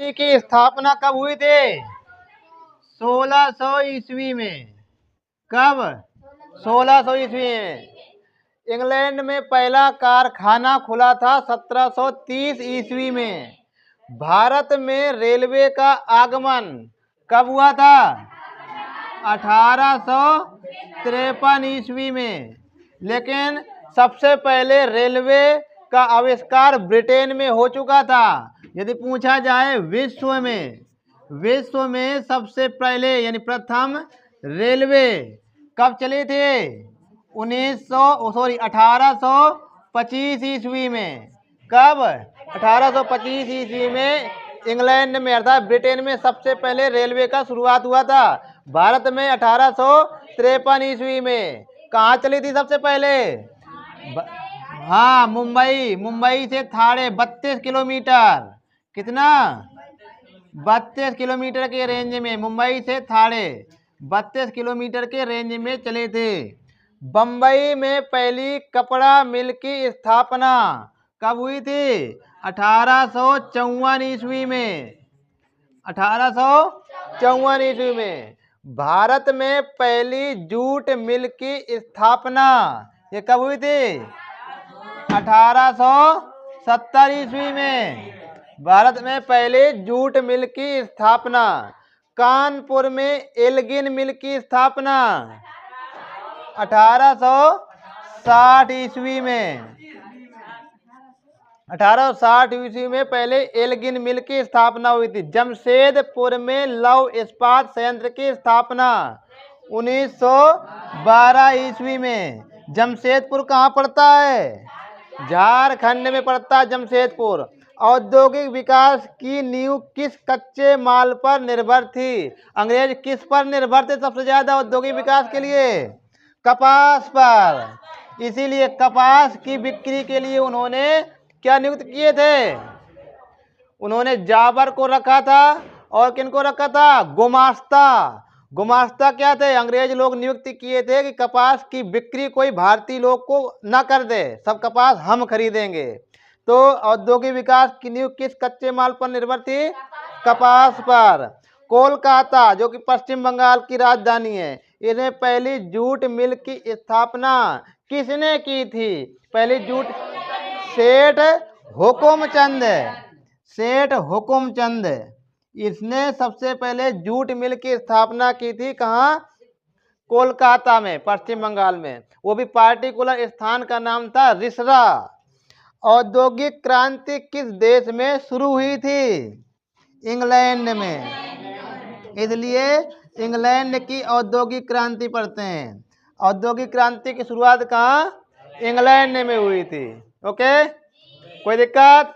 की स्थापना कब हुई थी? 1600 ईस्वी में। कब? 1600 ईस्वी में। इंग्लैंड में पहला कारखाना खुला था 1730 ईस्वी में। भारत में रेलवे का आगमन कब हुआ था? 1853 ईस्वी में। लेकिन सबसे पहले रेलवे का आविष्कार ब्रिटेन में हो चुका था। यदि पूछा जाए विश्व में सबसे पहले यानी प्रथम रेलवे कब चली थी? 1825 ईस्वी में। कब? 1825 ईस्वी में इंग्लैंड में अर्थात ब्रिटेन में सबसे पहले रेलवे का शुरुआत हुआ था। भारत में 1853 ईस्वी में। कहाँ चली थी सबसे पहले? हाँ, मुंबई से थाने 32 किलोमीटर। कितना? 32 किलोमीटर के रेंज में। मुंबई से थाने 32 किलोमीटर के रेंज में चले थे। बम्बई में पहली कपड़ा मिल की स्थापना कब हुई थी? 1854 ईस्वी में। 1854 ईस्वी में। भारत में पहली जूट मिल की स्थापना ये कब हुई थी? 1870 ईस्वी में। भारत में पहले जूट मिल की स्थापना। कानपुर में एल्गिन मिल की स्थापना 1860 ईस्वी में। 1860 ईस्वी में पहले एल्गिन मिल की स्थापना हुई थी। जमशेदपुर में लौह इस्पात संयंत्र की स्थापना 1912 ईस्वी में। जमशेदपुर कहाँ पड़ता है? झारखंड में पड़ता है जमशेदपुर। औद्योगिक विकास की नींव किस कच्चे माल पर निर्भर थी? अंग्रेज किस पर निर्भर थे सबसे ज्यादा औद्योगिक विकास के लिए? कपास पर। इसीलिए कपास की बिक्री के लिए उन्होंने क्या नियुक्त किए थे? उन्होंने जाबर को रखा था और किनको रखा था? गुमास्ता। गुमास्ता क्या थे? अंग्रेज लोग नियुक्त किए थे कि कपास की बिक्री कोई भारतीय लोग को न कर दे, सब कपास हम खरीदेंगे। तो औद्योगिक विकास की नींव किस कच्चे माल पर निर्भर थी? कपास पर। कोलकाता जो कि पश्चिम बंगाल की राजधानी है, इन्हें पहली जूट मिल की स्थापना किसने की थी? पहली जूट सेठ हुकुमचंद। सेठ हुकुमचंद इसने सबसे पहले जूट मिल की स्थापना की थी। कहाँ? कोलकाता में, पश्चिम बंगाल में। वो भी पार्टिकुलर स्थान का नाम था रिसरा। औद्योगिक क्रांति किस देश में शुरू हुई थी? इंग्लैंड में। इसलिए इंग्लैंड की औद्योगिक क्रांति पढ़ते हैं। औद्योगिक क्रांति की शुरुआत कहाँ? इंग्लैंड में हुई थी। ओके, कोई दिक्कत?